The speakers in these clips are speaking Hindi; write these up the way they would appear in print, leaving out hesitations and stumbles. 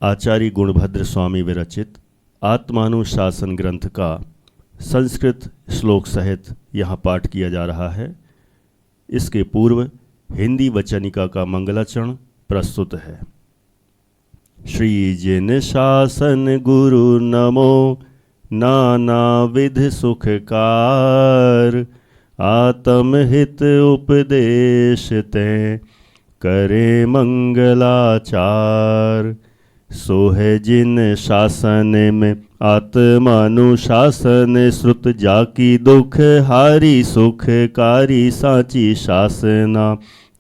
आचार्य गुणभद्र स्वामी विरचित आत्मानुशासन ग्रंथ का संस्कृत श्लोक सहित यहाँ पाठ किया जा रहा है। इसके पूर्व हिंदी वचनिका का मंगलाचरण प्रस्तुत है। श्री जिन शासन गुरु नमो नाना विध सुखकार, आत्महित उपदेश ते करे मंगलाचार। सो है जिन शासन में आत्मानुशासन, श्रुत जाकी दुख हारी सुखकारी साची शासना।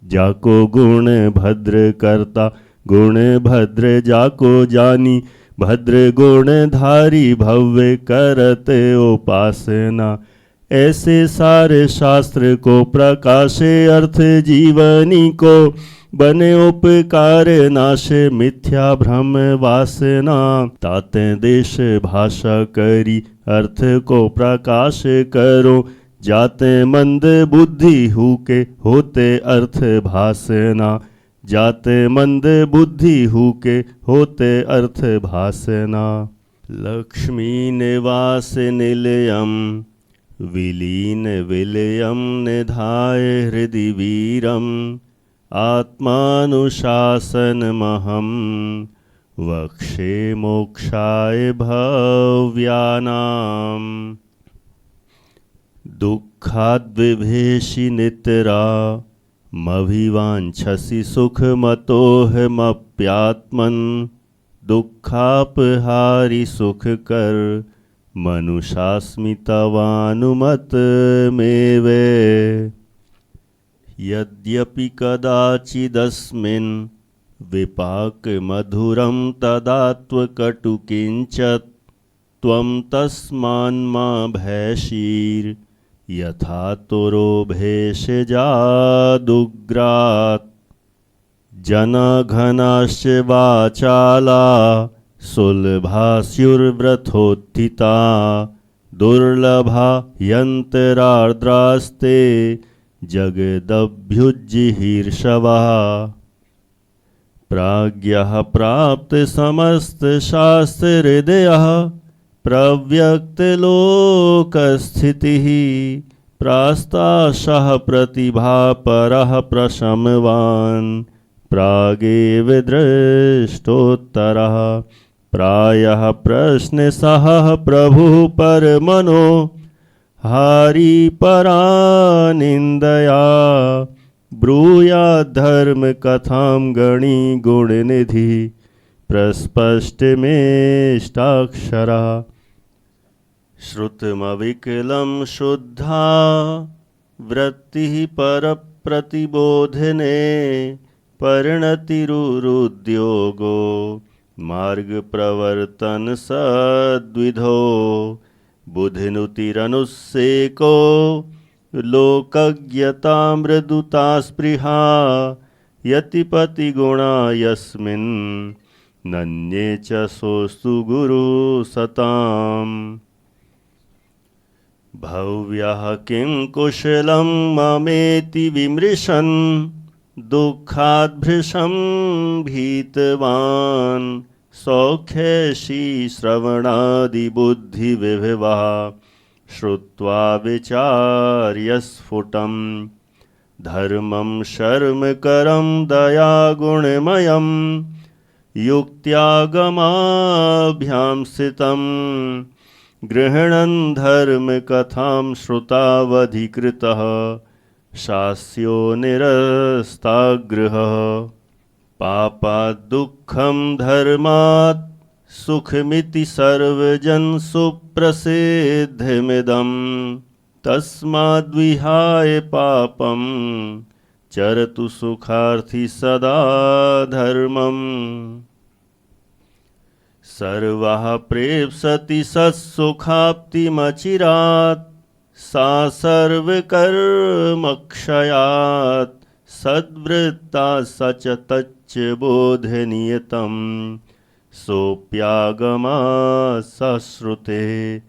जाको गुण भद्र करता गुण भद्र जाको जानी, भद्र गुण धारी भव्य करत उपासना। ऐसे सारे शास्त्र को प्रकाशे अर्थ जीवनी को, बने उपकार नाश मिथ्या भ्रम वासना। ताते देश भाषा करी अर्थ को प्रकाश करो, जाते मंद बुद्धि हुके होते अर्थ भासना। जाते मंद बुद्धि हुके होते अर्थ भासना। लक्ष्मी निवास निलयम विलीन विलयम निधाय हृदि वीरम। आत्मानुशासनमहं वक्षे मोक्षाय भव्यानाम्। दुःखाद्विभेषि नितरा मभिवाञ्छसि सुखमतोऽहमप्यात्मन्। दुःखापहारि सुखकर मनुषास्मि तवानुमतमेव। यद्यपि कदाचिदस्मिन् विपाकमधुरं तदात्वकटुकिञ्चित्, त्वं तस्मान्मा भैषीर् यथा तुरो भेषजादुग्रात्। जनाघनाश्च वाचाला सुलभास्युर्व्रथोत्थिता, दुर्लभा यन्तरार्द्रास्ते जगदभ्युज्जिहीर्षवः। प्राज्ञः प्राप्त समस्त शास्त्र हृदयः, प्रव्यक्तलोकस्थितिः प्रास्ताशः प्रतिभा परः प्रशमवान्। प्रागेव दृष्टोत्तरः प्रायः प्रश्नसः प्रभुः परमनो। हारी परानिन्दया ब्रूयाद्धर्म कथां गणी गुणनिधि, प्रस्पष्टमेष्टाक्षरः। श्रुतमविकलं शुद्धा वृत्तिः परप्रतिबोधने, परिणतिरुद्योगो मार्गप्रवर्तन सद्विधो। बुधिनुतिरनुस्सेको लोकज्ञता मृदुता स्पृहा, यतिपतिगुणा यस्मिन् नन्ये च सोऽस्तु गुरुसताम्। भव्यः किं कुशलं ममेति विमृशन्, दुःखाद्भृशं भीतवान्। सौख्येशी श्रवणादिबुद्धिविभवा, श्रुत्वा विचार्य स्फुटम्। धर्मं शर्मकरं दयागुणमयं, युक्त्यागमाभ्यां स्थितं। गृह्णन् धर्मकथां श्रुतावधिकृतः, शास्यो निरस्ताग्रहः। पापात् दुःखं धर्मात् सुखमिति सर्वजन सुप्रसिद्धमिदं। तस्माद्विहाय पापं चरतु सुखार्थी सदा धर्मम्। सर्वः प्रेप्सति सत्सुखाप्तिमचिरात्, सा सर्वकर्मक्षयात्। सद्वृत्ता सच तच्च बोधनियतं, सोऽप्यागमा सश्रुते।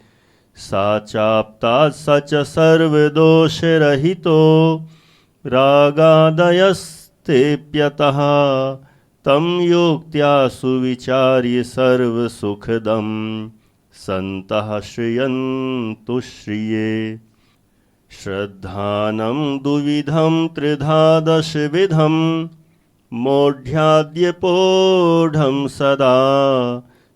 सा चाप्ता सच सर्वदोषरहितो, रागादयस्तेऽप्यतः। तं योक्त्या सुविचार्य सर्वसुखदं सन्तः श्रियन्तु श्रिये। श्रद्धानं द्विविधं त्रिधा दशविधं मोढ्याद्यपोढं सदा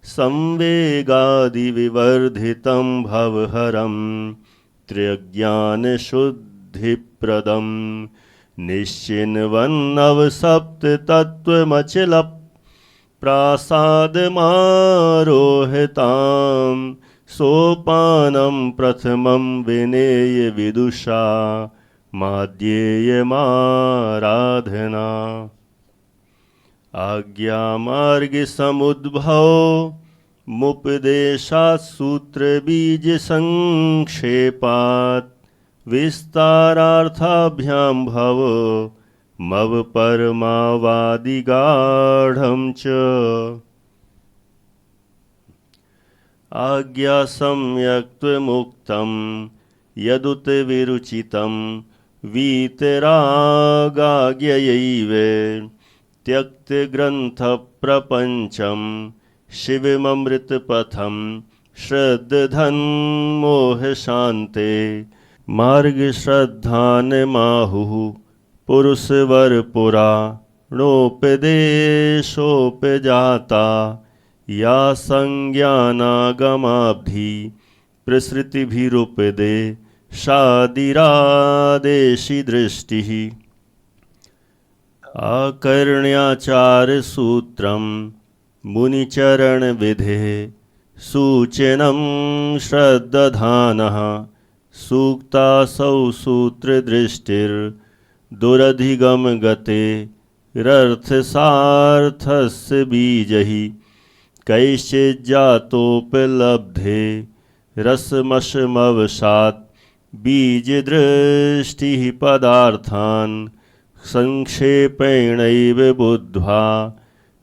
संवेगादिविवर्धितं भवहरं त्र्यज्ञानशुद्धिप्रदं निश्चिन्वन्नवसप्ततत्त्वमचलः प्रासादमारोहतां सोपानं प्रथमं विनेय विदुषा माध्येयमाराधना। आज्ञामार्गसमुद्भवो मुपदेशात् सूत्रबीजसंक्षेपात् विस्तारार्थाभ्यां भवो मव परमावादिगाढं च। आज्ञा सम्यक्त्वमुक्तं यदुत विरुचितं वीतरागाज्ञयैव त्यक्तग्रन्थप्रपञ्चं शिवममृतपथं श्रद्धधन्मोहशान्ते मार्गश्रद्धानमाहुः पुरुषवरपुराणोपदेशोपजाता या संज्ञानागमाब्धि प्रसृतिभिरुपदे शादिरादेशि दृष्टिः। आकर्ण्याचारसूत्रं मुनिचरणविधेः सूचनं श्रद्दधानः सूक्तासौ सूत्रदृष्टिर्दुरधिगमगते रर्थसार्थस्य बीजैः कैश्चिज्जातोपलब्धे रसमशमवशात् बीजदृष्टिः पदार्थान् संक्षेपेणैव बुद्ध्वा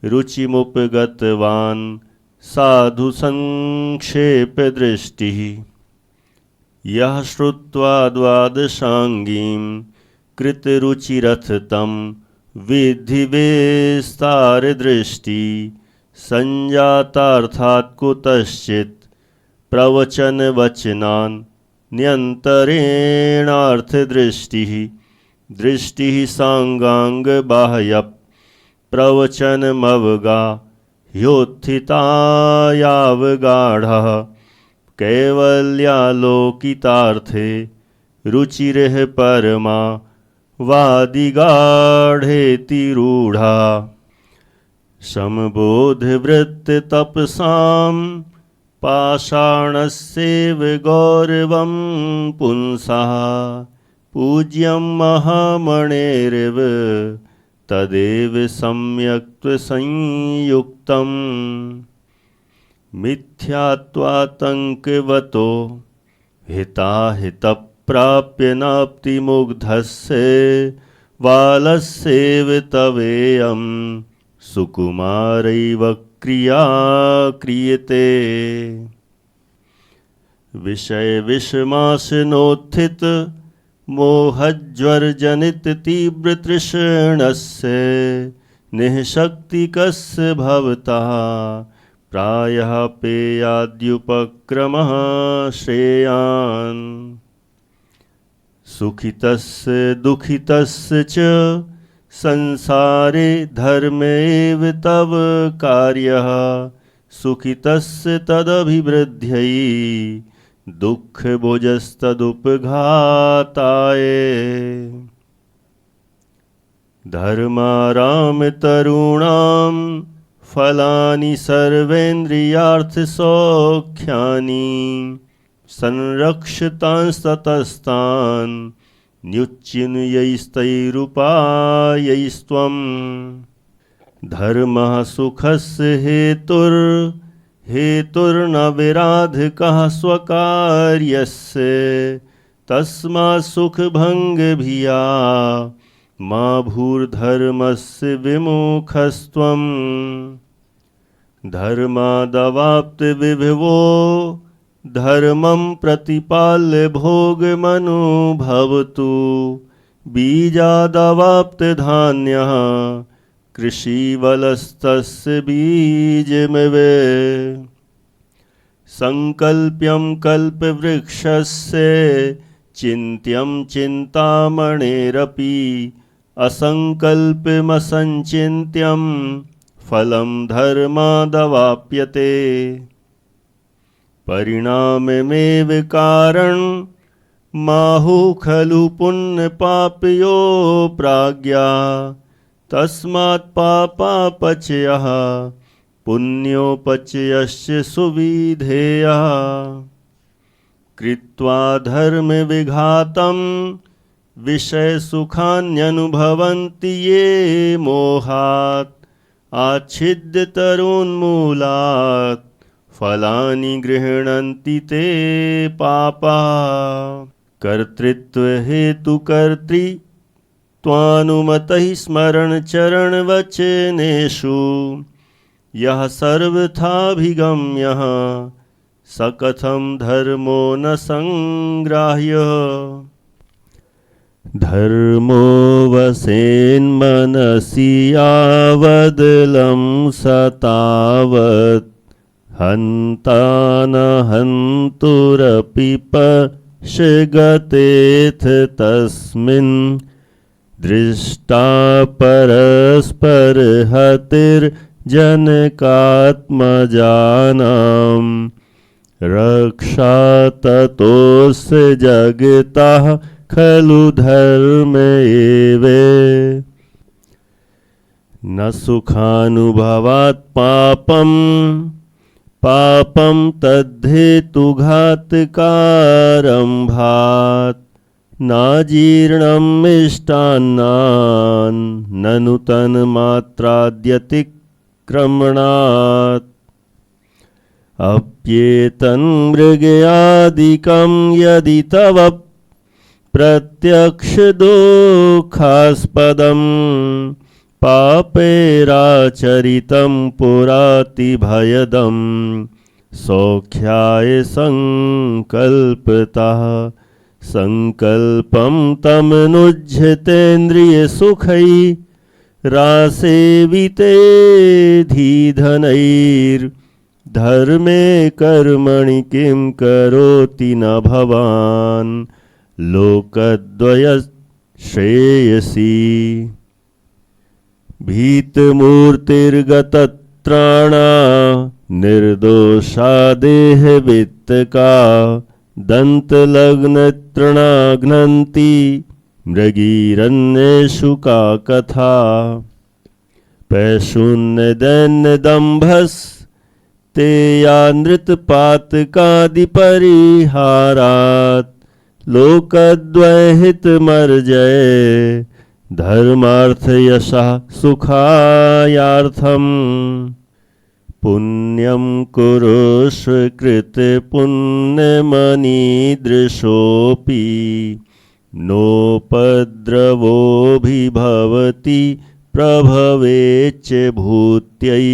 रुचिमुपगतवान् साधु संक्षेपदृष्टिः। यः श्रुत्वा द्वादशाङ्गीं कृतरुचिरथ तं विद्धि विस्तारदृष्टि संजातार्थात् कुतश्चित् प्रवचनवचनान् न्यन्तरेणार्थदृष्टिः। दृष्टिः सांगांगबाह्य प्रवचनमवगाह्योत्थितायावगाढः कैवल्यालोकितार्थे रुचिरः परमा वादिगाढेति रूढा। समबोधवृत्ततपसां पाषाणस्यैव गौरवं पुंसः पूज्यं महामणेरिव तदेव सम्यक्त्वसंयुक्तं। मिथ्यात्वातङ्कवतो हिताहितप्राप्य नाप्तिमुग्धस्य बालस्यैव तवेयं सुकुमारैव क्रिया क्रियते। विषयविषमासनोत्थित मोहज्वरजनित तीव्रतृष्णस्य निःशक्तिकस्य भवतः प्रायः पेयाद्युपक्रमः श्रेयान्। सुखितस्य दुःखितस्य च संसारे धर्मेव तव कार्यः सुखितस्य तदभिवृद्ध्यै दुःखभुजस्तदुपघाताय। धर्मारामतरूणां फलानि सर्वेन्द्रियार्थसौख्यानि संरक्षतांस्ततस्तान् न्युच्चिनुयैस्तैरुपायैस्त्वम्। धर्मः सुखस्य हेतुर्न विराधकः स्वकार्यस्य तस्मात् सुखभङ्गभिया मा भूर्धर्मस्य विमुखस्त्वम्। धर्मादवाप्तविभवो धर्मं प्रतिपाल्य भोगमनुभवतु बीजादवाप्तधान्यः कृषिवलस्तस्य बीजमिव संकल्प्यं कल्पवृक्षस्य चिन्त्यं चिन्तामणेरपि असंकल्पमसंचिन्त्यं फलं धर्मादवाप्यते। परिणाममेव कारणं माहु खलु पुण्यपापयो प्राज्ञा तस्मात् पापापचयः पुण्योपचयस्य सुविधेयः। कृत्वा धर्मविघातं विषयसुखान्यनुभवन्ति ये मोहात् आच्छिद्यतरोन्मूलात् फलानि गृह्णन्ति ते पापा। कर्तृत्वहेतुकर्तृत्वानुमतैः स्मरणचरणवचनेषु यः सर्वथाभिगम्यः स कथं धर्मो न संग्राह्यः। धर्मो वसेन्मनसि यावदलं सतावत् हन्ता न हन्तुरपि पश्यगतेऽथ तस्मिन् दृष्टा परस्परहतिर्जनकात्मजानां रक्षा ततोऽस्य जगतः खलु धर्म एव। न सुखानुभवात् पापं पापं तद्धेतुघातकारं भात् नाजीर्णं मिष्टान्नान् ननु तन्मात्राद्यतिक्रमणात्। अप्येतन्मृगयादिकं यदि तव प्रत्यक्षदुःखास्पदं पापैराचरितं पुरातिभयदं सौख्याय संकल्पतः संकल्पं तमनुज्झतेन्द्रियसुखैः रासेविते धीधनैर्धर्मे कर्मणि किं करोति न भवान् लोकद्वयश्रेयसी। भीतमूर्तिर्गतत्राणा निर्दोषा देहवित्तका दन्तलग्नतृणा घ्नन्ति मृगीरण्येषु का कथा। पैशून्यदैन्यदम्भस्ते या नृतपातकादिपरिहारात् लोकद्वयहितमर्जय धर्मार्थयशः सुखायार्थम्। पुण्यं कुरुष्व कृतपुण्यमनीदृशोऽपि नोपद्रवोऽभिभवति प्रभवेच्च भूत्यै।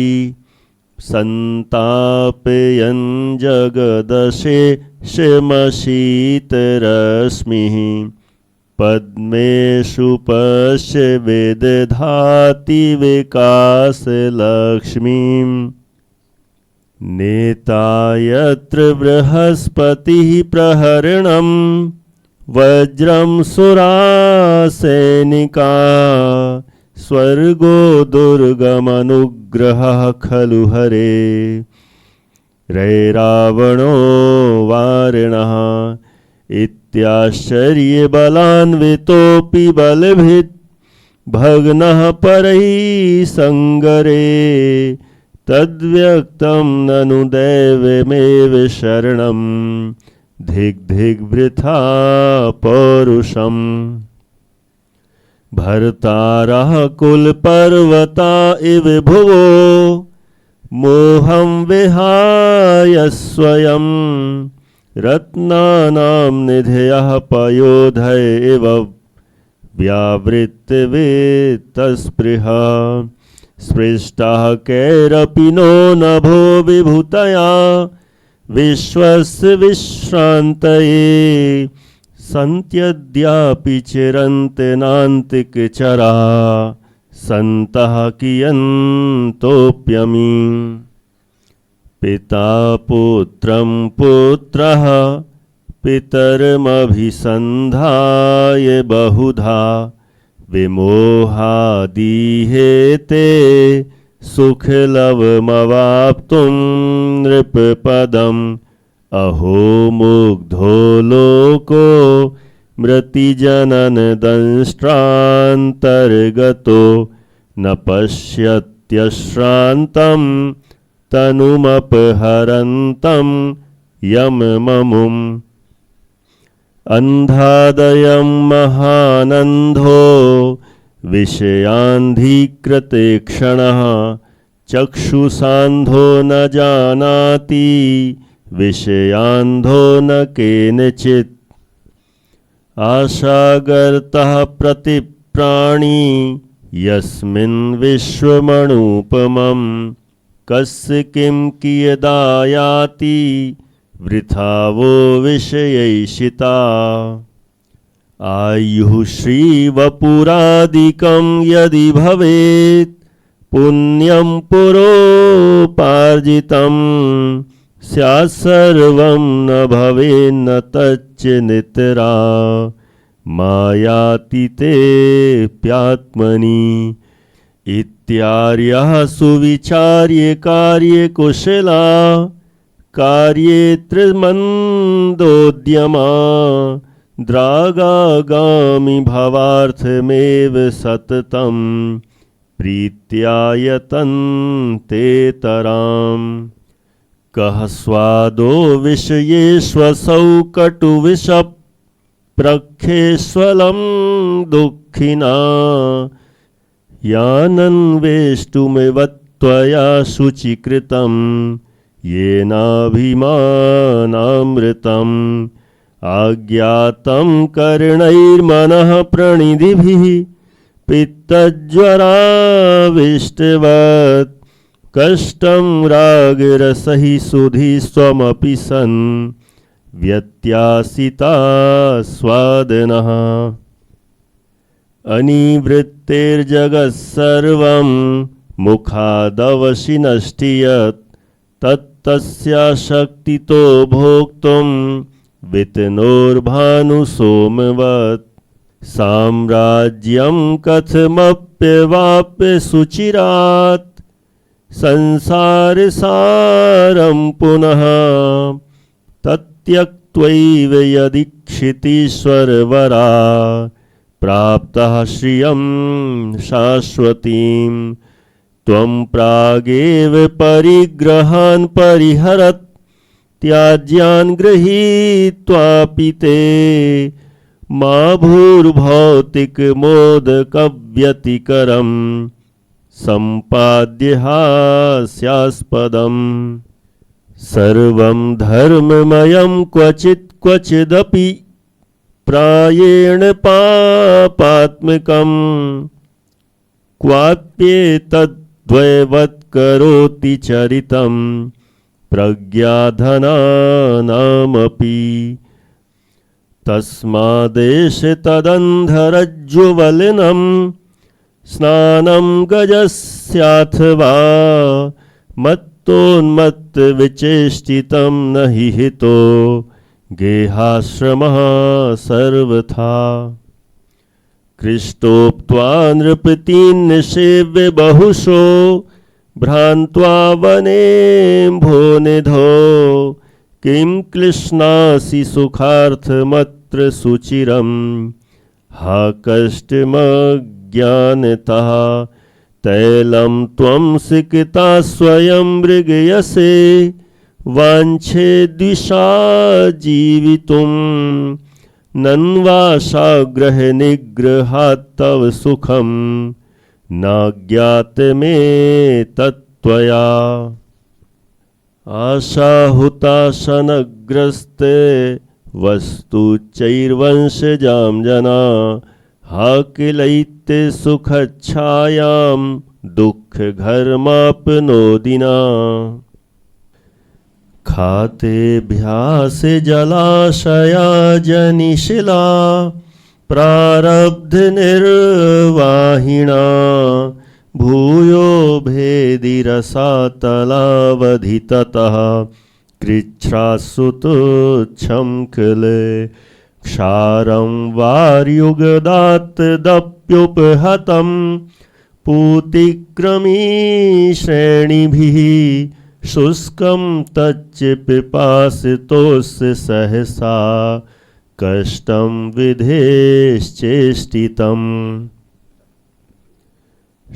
सन्तापयन् जगदशेषमशीतरश्मिः पद्मेषु पश्य विदधाति विकासलक्ष्मीम्। नेता यत्र बृहस्पतिः प्रहरणं वज्रं सुरासैनिका स्वर्गो दुर्गमनुग्रहः खलु हरे। रैरावणो वारिणः इत्याश्चर्यबलान्वितोऽपि बलभित् भग्नः परैः संगरे। तद्व्यक्तं ननु दैवमेव शरणं धिग्धिग्वृथा पौरुषम्। भर्तारः कुलपर्वता इव भुवो मोहं विहाय स्वयं रत्नानां निधयः पयोधय इव व्यावृत्तवेत्तस्पृहा। स्पृष्टाः कैरपि नो नभो विभूतया विश्वस्य विश्रान्तये। सन्त्यद्यापि चिरन्ति नान्तिकचरा सन्तः कियन्तोऽप्यमी पिता पुत्रं पुत्रः पितरमभिसन्धाय बहुधा विमोहादीहेते सुखलवमवाप्तुं नृपपदम् अहो मुग्धो लोको मृतिजननदंष्ट्रान्तर्गतो न पश्यत्यश्रान्तं तनुमपहरन्तं यमममुम् अन्धादयं महानन्धो विषयान्धीकृते क्षणः चक्षुषान्धो न जानाति विषयान्धो न केनचित् आशागर्तः प्रतिप्राणी यस्मिन् विश्वमणुपमं कस्य किं कियदायाति वृथा वो विषयैषिता आयुः श्रीवपुरादिकं यदि भवेत् पुण्यं पुरोपार्जितं स्यात् सर्वं न भवेन्न तच्च नितरा मायातीतेऽप्यात्मनि इत्यार्यः सुविचार्य कार्ये कुशला कार्ये त्रिमन्दोद्यमा द्रागागामि भवार्थमेव सततं प्रीत्यायतन्तेतराम् कः स्वादो विषयेष्वसौ कटुविषप्रख्येष्वलं दुःखिना यानन्वेष्टुमिव त्वया शुचीकृतं येनाभिमानामृतम् आज्ञातं कर्णैर्मनः प्रणिधिभिः पित्तज्वराविष्टवत् कष्टं रागरसहि सुधि स्वमपि सन् व्यत्यासिता स्वादनः अनिवृत्तेर्जगत्सर्वं मुखादवशिनष्टियत् तत्तस्या शक्तितो भोक्तुं वितनोर्भानुसोमवत् साम्राज्यं कथमप्यवाप्य सुचिरात् संसारसारं पुनः तत्यक्त्वैव यदीक्षितीश्वरवरा प्राप्तः श्रियं शाश्वतीं त्वं प्रागेव परिग्रहान् परिहरत् त्याज्यान् गृहीत्वापि ते मा भूर्भौतिकमोदकव्यतिकरम् सम्पाद्य हास्यास्पदम् सर्वं धर्ममयं क्वचित् क्वचिदपि प्रायेण पापात्मकम् क्वाप्येतद्वैवत् करोति चरितं प्रज्ञाधनानामपि तस्मादेश तदन्धरज्जुवलिनं स्नानं गजस्याथवा मत्तोन्मत्तविचेष्टितं न हि हितो गेहाश्रमः सर्वथा कृष्टोक्त्वा नृपतीन् निषेव्य बहुशो भ्रान्त्वा वनेऽम्भोनिधो किं क्लिश्नासि सुखार्थमत्र सुचिरम् हा कष्टमज्ञानतः तैलं त्वं सिकिता स्वयं मृगयसे वाञ्छेद्विषा जीवितुं नन्वाशाग्रहनिग्रहात् तव सुखं नाज्ञातमे तत्त्वया आशाहुताशनग्रस्ते वस्तु चैर्वंशजां जना हा किलैत्य सुखच्छायां दुःखघर्माप्नोदिना खातेभ्यास जलाशया जनिशिला प्रारब्ध निर्वाहिणा भूयो भेदिरसातलावधि ततः कृच्छ्रासुतुच्छं किले क्षारं वार्युगदात् दप्युपहतं पूतिक्रमी श्रेणिभिः शुष्कं तच्च पिपासितोस्य सहसा कष्टं विधेश्चेष्टितम्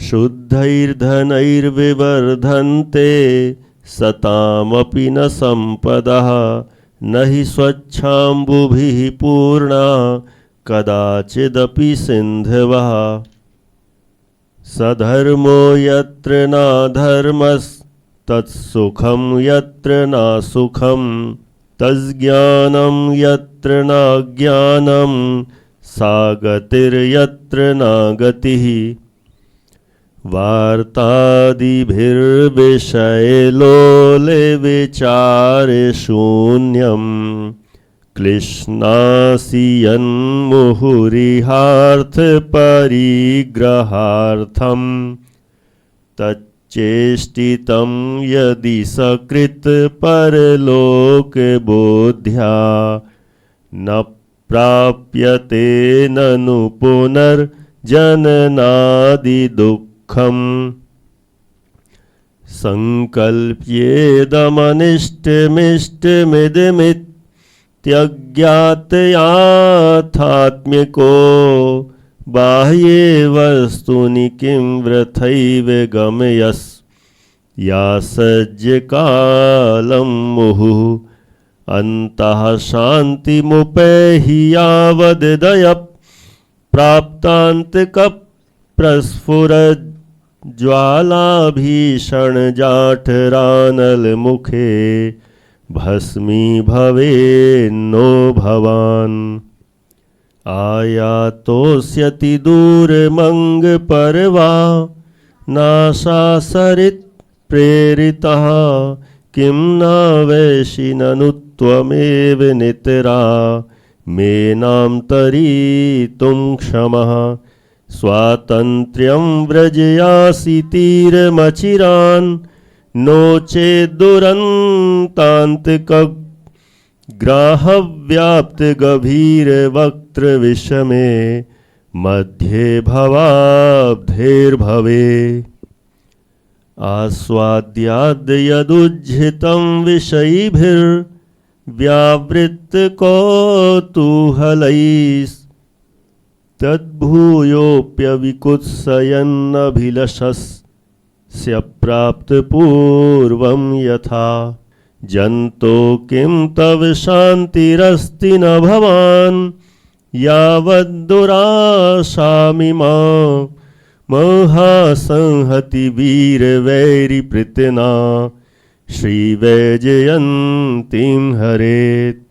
शुद्धैर्धनैर्विवर्धन्ते सतामपि न सम्पदः न हि स्वच्छाम्बुभिः पूर्णा कदाचिदपि सिन्धवः सधर्मो यत्र नाधर्मस्तत्सुखं यत्र नासुखं तज्ज्ञानं यत्र नाज्ञानं सा गतिर्यत्र नागतिः वार्तादिभिर्विषयलोले विचारे शून्यं क्लिश्नासि तच्चेष्टितं यदि सकृत् परलोकबोध्या न प्राप्यते ननु पुनर्जननादिदुःखम् संकल्प्येदमनिष्टमिदमित्यज्ञातयाथात्म्यको बाह्ये वस्तुनि किं वृथैव गमयस् यासज्यकालं मुहुः अन्तः शान्तिमुपैहि यावदय प्राप्तान्तकप्रस्फुरज्ज्वालाभीषणजाठरानलमुखे भस्मीभवेन्नो भवान् आयातोऽस्यति दूरमङ्गपर्वा नाशासरित् प्रेरितः किं न वैषि ननु त्वमेव नितरा मेनां तरीतुं क्षमः स्वातन्त्र्यं व्रजयासि तीरमचिरान् नो चेद्दुरन्तान्तकग्राहव्याप्तगभीरवक्त्रविषमे मध्ये भवाब्धेर्भवे आस्वाद्याद्यदुज्झितं विषयीभिर्व्यावृत्तकौतूहलैस्तद्भूयोऽप्यविकुत्सयन्नभिलषस्य प्राप्तपूर्वं यथा जन्तो किं तव शान्तिरस्ति न भवान् यावद्दुराशामिमा महासंहति वीरवैरिपृतना श्रीवैजयन्तीं हरेत्।